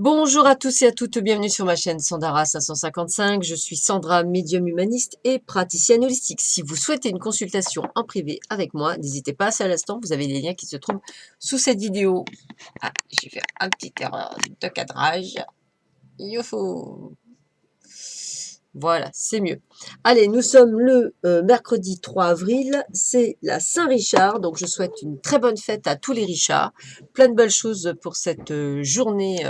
Bonjour à tous et à toutes, bienvenue sur ma chaîne Sandara 555. Je suis Sandra, médium humaniste et praticienne holistique. Si vous souhaitez une consultation en privé avec moi, n'hésitez pas, c'est à l'instant, vous avez les liens qui se trouvent sous cette vidéo. Ah, j'ai fait un petit erreur de cadrage. Youhou! Voilà, c'est mieux. Allez, nous sommes le mercredi 3 avril, c'est la Saint-Richard, donc je souhaite une très bonne fête à tous les Richards. Plein de belles choses pour cette journée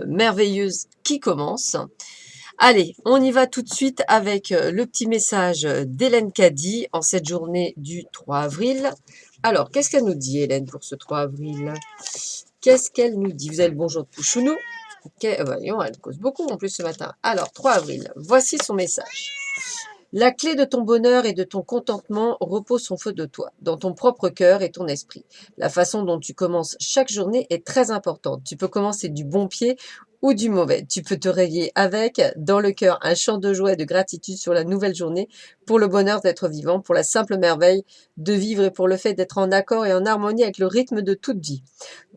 merveilleuse qui commence. Allez, on y va tout de suite avec le petit message d'Hélène Caddy en cette journée du 3 avril. Alors, qu'est-ce qu'elle nous dit, Hélène, pour ce 3 avril? Qu'est-ce qu'elle nous dit? Vous avez le bonjour de Pouchounou. Voyons, elle cause beaucoup en plus ce matin. Alors, 3 avril, voici son message. La clé de ton bonheur et de ton contentement repose au feu de toi, dans ton propre cœur et ton esprit. La façon dont tu commences chaque journée est très importante. Tu peux commencer du bon pied ou du mauvais. Tu peux te réveiller avec, dans le cœur, un chant de joie et de gratitude sur la nouvelle journée, pour le bonheur d'être vivant, pour la simple merveille de vivre et pour le fait d'être en accord et en harmonie avec le rythme de toute vie.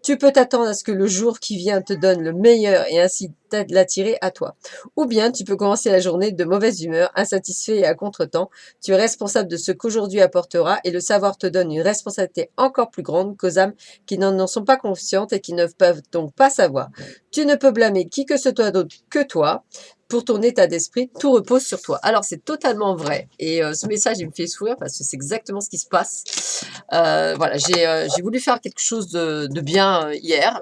Tu peux t'attendre à ce que le jour qui vient te donne le meilleur et ainsi l'attirer à toi. Ou bien tu peux commencer la journée de mauvaise humeur, insatisfait et à contretemps. Tu es responsable de ce qu'aujourd'hui apportera et le savoir te donne une responsabilité encore plus grande qu'aux âmes qui n'en sont pas conscientes et qui ne peuvent donc pas savoir. Tu ne peux blâmer qui que ce soit d'autre que toi. Pour ton état d'esprit, tout repose sur toi. Alors, c'est totalement vrai. Et ce message, il me fait sourire parce que c'est exactement ce qui se passe. Voilà, j'ai voulu faire quelque chose de bien hier.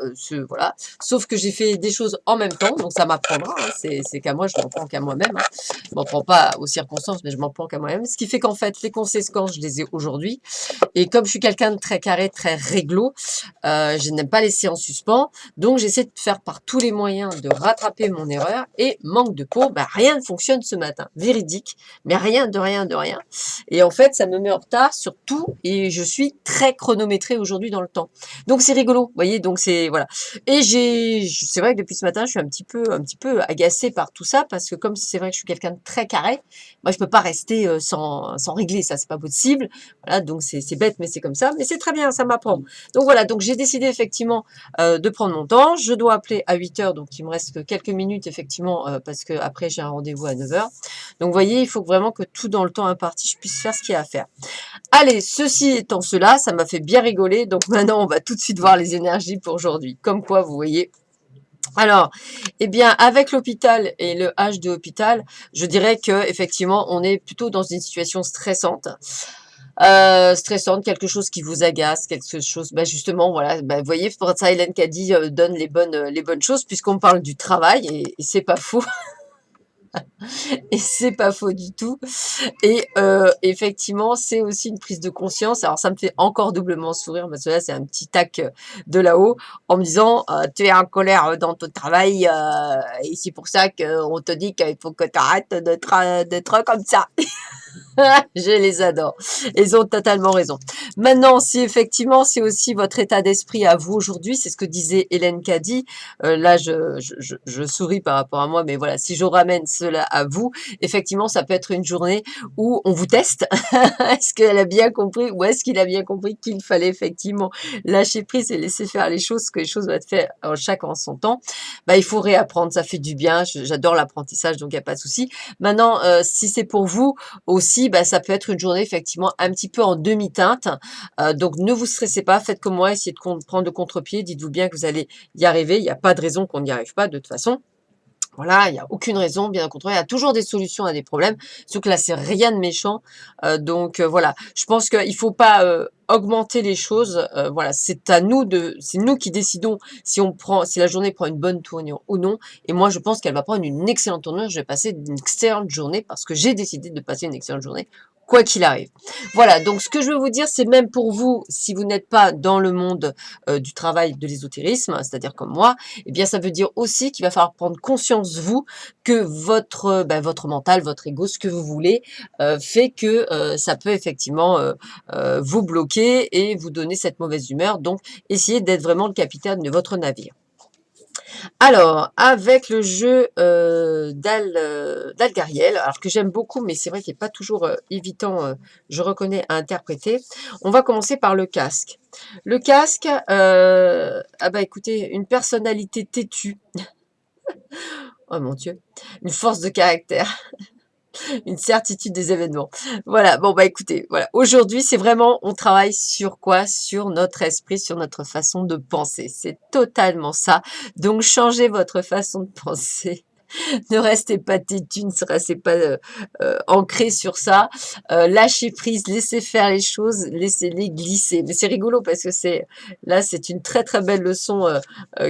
Voilà. Sauf que j'ai fait des choses en même temps, donc ça m'apprendra. Hein. C'est qu'à moi, je m'en prends qu'à moi-même. Hein. Je m'en prends pas aux circonstances, mais je m'en prends qu'à moi-même. Ce qui fait qu'en fait, les conséquences, je les ai aujourd'hui. Et comme je suis quelqu'un de très carré, très réglo, je n'aime pas laisser en suspens. Donc, j'essaie de faire par tous les moyens de rattraper mon erreur. Et manque de peau, bah, rien ne fonctionne ce matin. Véridique, mais rien de rien de rien. Et en fait, ça me met en retard sur tout. Et je suis très chronométrée aujourd'hui dans le temps. Donc, c'est rigolo. Vous voyez, donc c'est, voilà. Et c'est vrai que depuis ce matin, je suis un petit peu agacée par tout ça. Parce que comme c'est vrai que je suis quelqu'un de très carré, moi, je peux pas rester sans régler. Ça, c'est pas possible. Voilà, donc c'est bête, mais c'est comme ça. Mais c'est très bien, ça m'apprend. Donc voilà, donc j'ai décidé effectivement de prendre mon temps. Je dois appeler à 8 heures, donc il me reste que quelques minutes effectivement, parce que après j'ai un rendez-vous à 9 heures. Donc vous voyez, il faut vraiment que tout dans le temps imparti, je puisse faire ce qu'il y a à faire. Allez, ceci étant cela, ça m'a fait bien rigoler. Donc maintenant, on va tout de suite voir les énergies pour aujourd'hui. Comme quoi, vous voyez, alors, eh bien, avec l'hôpital et le H de hôpital, je dirais que effectivement, on est plutôt dans une situation stressante. Stressante, quelque chose qui vous agace, quelque chose, bah justement, voilà, bah, vous voyez, pour ça, Hélène Caddy donne les bonnes choses, puisqu'on parle du travail, et c'est pas faux, et c'est pas faux du tout. Et effectivement, c'est aussi une prise de conscience. Alors, ça me fait encore doublement sourire parce que là, c'est un petit tac de là-haut en me disant tu es en colère dans ton travail et c'est pour ça qu'on te dit qu'il faut que tu arrêtes d'être comme ça. Je les adore. Ils ont totalement raison. Maintenant, si effectivement, c'est aussi votre état d'esprit à vous aujourd'hui, c'est ce que disait Hélène Caddy. Là, je souris par rapport à moi, mais voilà, si je ramène cela à vous, effectivement, ça peut être une journée où on vous teste. Est-ce qu'elle a bien compris ou est-ce qu'il a bien compris qu'il fallait effectivement lâcher prise et laisser faire les choses, que les choses doivent être faites chacun en son temps. Bah, il faut réapprendre, ça fait du bien. J'adore l'apprentissage, donc il n'y a pas de souci. Maintenant, si c'est pour vous, aussi, bah, ça peut être une journée effectivement un petit peu en demi-teinte. Donc ne vous stressez pas, faites comme moi, essayez de prendre le contre-pied, dites-vous bien que vous allez y arriver. Il n'y a pas de raison qu'on n'y arrive pas de toute façon. Voilà, il n'y a aucune raison, bien au contraire, il y a toujours des solutions à des problèmes. Sauf que là, c'est rien de méchant. Voilà, je pense qu'il ne faut pas augmenter les choses. Voilà, c'est nous qui décidons si la journée prend une bonne tournure ou non. Et moi, je pense qu'elle va prendre une excellente tournure. Je vais passer une excellente journée parce que j'ai décidé de passer une excellente journée, quoi qu'il arrive. Voilà, donc ce que je veux vous dire, c'est même pour vous, si vous n'êtes pas dans le monde du travail de l'ésotérisme, c'est-à-dire comme moi, eh bien, ça veut dire aussi qu'il va falloir prendre conscience, vous, que votre mental, votre ego, ce que vous voulez, fait que ça peut effectivement vous bloquer et vous donner cette mauvaise humeur. Donc, essayez d'être vraiment le capitaine de votre navire. Alors, avec le jeu d'Algariel, alors que j'aime beaucoup, mais c'est vrai qu'il n'est pas toujours évident, je reconnais, à interpréter. On va commencer par le casque. Le casque, ah bah écoutez, une personnalité têtue, oh mon Dieu, une force de caractère, une certitude des événements. Voilà, bon bah écoutez, voilà. Aujourd'hui, c'est vraiment, on travaille sur quoi? Sur notre esprit, sur notre façon de penser. C'est totalement ça. Donc, changez votre façon de penser. Ne restez pas têtu, ne restez pas ancré sur ça. Lâchez prise, laissez faire les choses, laissez-les glisser. Mais c'est rigolo parce que c'est une très très belle leçon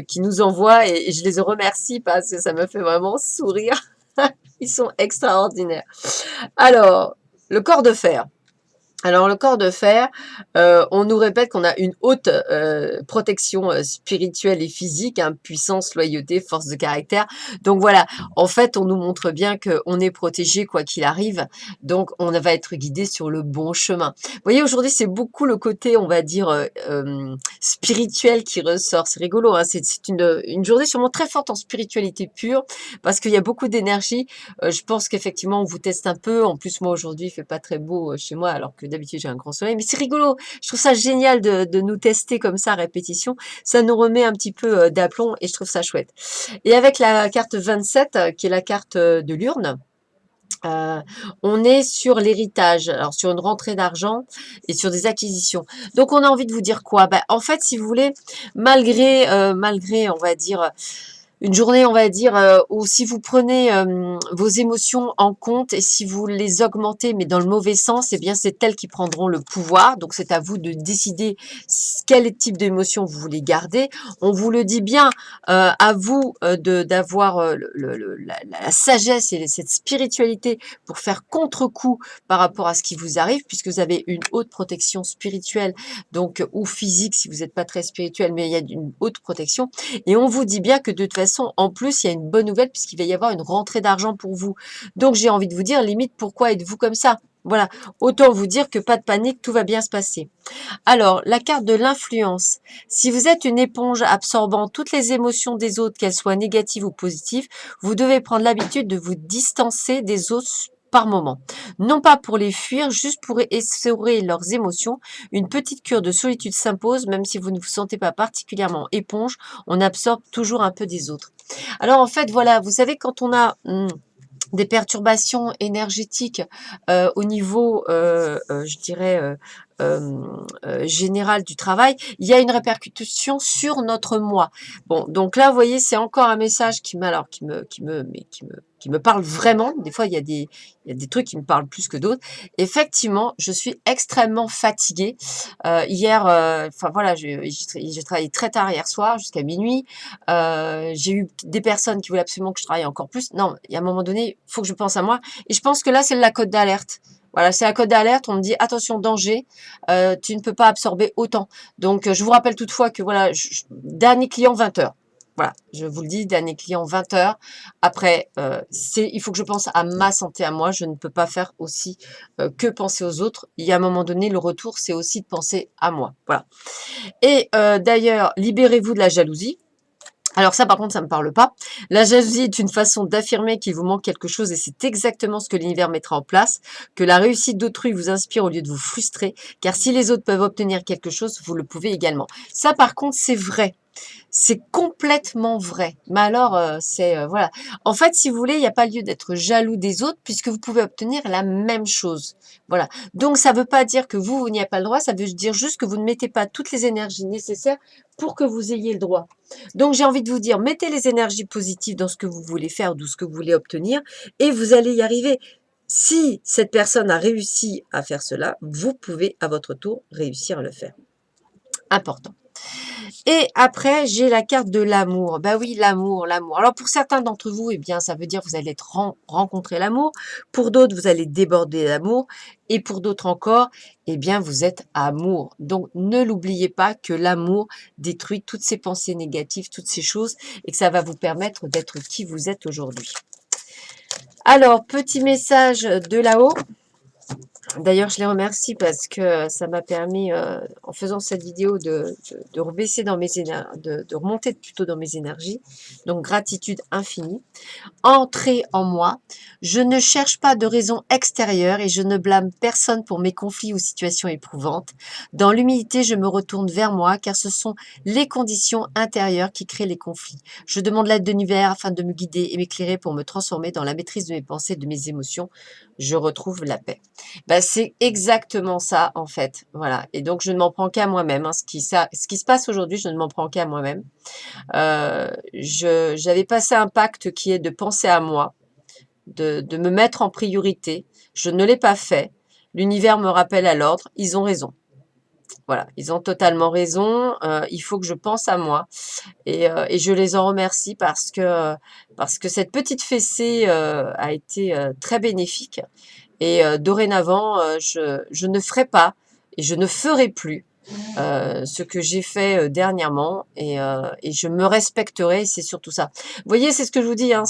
qui nous envoie et je les remercie parce que ça me fait vraiment sourire. Ils sont extraordinaires. Alors, le corps de fer. Alors, le corps de fer, on nous répète qu'on a une haute protection spirituelle et physique, hein, puissance, loyauté, force de caractère. Donc voilà, en fait, on nous montre bien qu'on est protégé quoi qu'il arrive. Donc, on va être guidé sur le bon chemin. Vous voyez, aujourd'hui, c'est beaucoup le côté, on va dire, spirituel qui ressort. C'est rigolo, hein, c'est une journée sûrement très forte en spiritualité pure parce qu'il y a beaucoup d'énergie. Je pense qu'effectivement, on vous teste un peu. En plus, moi, aujourd'hui, il fait pas très beau chez moi, alors que d'habitude, j'ai un grand soleil. Mais c'est rigolo. Je trouve ça génial de nous tester comme ça à répétition. Ça nous remet un petit peu d'aplomb et je trouve ça chouette. Et avec la carte 27, qui est la carte de l'urne, euh, on est sur l'héritage, alors sur une rentrée d'argent et sur des acquisitions. Donc, on a envie de vous dire quoi? Ben, en fait, si vous voulez, malgré, on va dire, une journée, on va dire, où si vous prenez vos émotions en compte et si vous les augmentez, mais dans le mauvais sens, eh bien, c'est elles qui prendront le pouvoir. Donc, c'est à vous de décider quel type d'émotion vous voulez garder. On vous le dit bien, à vous d'avoir la sagesse et cette spiritualité pour faire contre-coup par rapport à ce qui vous arrive, puisque vous avez une haute protection spirituelle, donc ou physique si vous n'êtes pas très spirituel, mais il y a une haute protection. Et on vous dit bien que de toute façon, en plus, il y a une bonne nouvelle puisqu'il va y avoir une rentrée d'argent pour vous. Donc, j'ai envie de vous dire, limite, pourquoi êtes-vous comme ça? Voilà, autant vous dire que pas de panique, tout va bien se passer. Alors, la carte de l'influence. Si vous êtes une éponge absorbant toutes les émotions des autres, qu'elles soient négatives ou positives, vous devez prendre l'habitude de vous distancer des autres par moment. Non pas pour les fuir, juste pour essorer leurs émotions. Une petite cure de solitude s'impose, même si vous ne vous sentez pas particulièrement éponge, on absorbe toujours un peu des autres. Alors en fait, voilà, vous savez, quand on a des perturbations énergétiques au niveau, je dirais, général du travail, il y a une répercussion sur notre moi. Bon, donc là, vous voyez, c'est encore un message qui me parle vraiment. Des fois, il y a des trucs qui me parlent plus que d'autres. Effectivement, je suis extrêmement fatiguée. Hier, enfin voilà, j'ai travaillé très tard hier soir, jusqu'à minuit. J'ai eu des personnes qui voulaient absolument que je travaille encore plus. Non, il y a un moment donné, il faut que je pense à moi. Et je pense que là, c'est la cote d'alerte. Voilà, c'est la cote d'alerte. On me dit attention, danger, tu ne peux pas absorber autant. Donc, je vous rappelle toutefois que voilà, dernier client 20 heures. Voilà, je vous le dis, dernier client 20 heures. Après, il faut que je pense à ma santé à moi. Je ne peux pas faire aussi que penser aux autres. Il y a un moment donné, le retour, c'est aussi de penser à moi. Voilà. Et d'ailleurs, libérez-vous de la jalousie. Alors ça, par contre, ça ne me parle pas. La jalousie est une façon d'affirmer qu'il vous manque quelque chose et c'est exactement ce que l'univers mettra en place, que la réussite d'autrui vous inspire au lieu de vous frustrer, car si les autres peuvent obtenir quelque chose, vous le pouvez également. Ça, par contre, c'est vrai. C'est complètement vrai. Mais alors, voilà. En fait, si vous voulez, il n'y a pas lieu d'être jaloux des autres puisque vous pouvez obtenir la même chose. Voilà. Donc, ça ne veut pas dire que vous n'y avez pas le droit. Ça veut dire juste que vous ne mettez pas toutes les énergies nécessaires pour que vous ayez le droit. Donc, j'ai envie de vous dire, mettez les énergies positives dans ce que vous voulez faire, ou ce que vous voulez obtenir, et vous allez y arriver. Si cette personne a réussi à faire cela, vous pouvez à votre tour réussir à le faire. Important. Et après, j'ai la carte de l'amour. Ben oui, l'amour, l'amour. Alors pour certains d'entre vous, eh bien, ça veut dire que vous allez rencontrer l'amour. Pour d'autres, vous allez déborder d'amour. Et pour d'autres encore, eh bien, vous êtes amour. Donc, ne l'oubliez pas que l'amour détruit toutes ces pensées négatives, toutes ces choses, et que ça va vous permettre d'être qui vous êtes aujourd'hui. Alors, petit message de là-haut. D'ailleurs, je les remercie parce que ça m'a permis, en faisant cette vidéo, de rebaisser dans mes de remonter plutôt dans mes énergies. Donc gratitude infinie. Entrer en moi. Je ne cherche pas de raison extérieure et je ne blâme personne pour mes conflits ou situations éprouvantes. Dans l'humilité, je me retourne vers moi car ce sont les conditions intérieures qui créent les conflits. Je demande l'aide de l'univers afin de me guider et m'éclairer pour me transformer dans la maîtrise de mes pensées et de mes émotions. Je retrouve la paix. Bah, c'est exactement ça en fait. Voilà. Et donc je ne m'en prends qu'à moi-même, hein. Ce qui se passe aujourd'hui, je ne m'en prends qu'à moi-même. J'avais passé un pacte qui est de penser à moi, de me mettre en priorité. Je ne l'ai pas fait. L'univers me rappelle à l'ordre. Ils ont raison. Voilà, ils ont totalement raison. Il faut que je pense à moi et je les en remercie parce que cette petite fessée a été très bénéfique. Et dorénavant, je ne ferai pas et je ne ferai plus ce que j'ai fait dernièrement et je me respecterai, c'est surtout ça. Vous voyez, c'est ce que je vous dis, hein,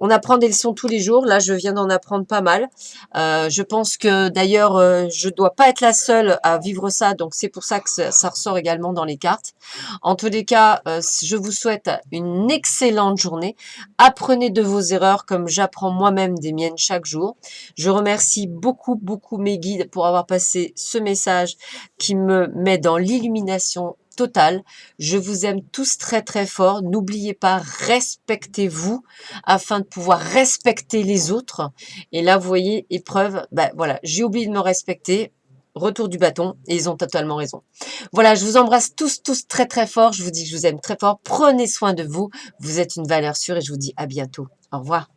on apprend des leçons tous les jours. Là, je viens d'en apprendre pas mal. Je pense que d'ailleurs, je dois pas être la seule à vivre ça, donc c'est pour ça que ça ressort également dans les cartes. En tous les cas, je vous souhaite une excellente journée. Apprenez de vos erreurs comme j'apprends moi-même des miennes chaque jour. Je remercie beaucoup, beaucoup mes guides pour avoir passé ce message qui me met dans l'illumination totale. Je vous aime tous très très fort. N'oubliez pas, respectez-vous afin de pouvoir respecter les autres. Et là, vous voyez, épreuve, ben voilà, j'ai oublié de me respecter. Retour du bâton, et ils ont totalement raison. Voilà, je vous embrasse tous, tous très très fort. Je vous dis que je vous aime très fort. Prenez soin de vous. Vous êtes une valeur sûre et je vous dis à bientôt. Au revoir.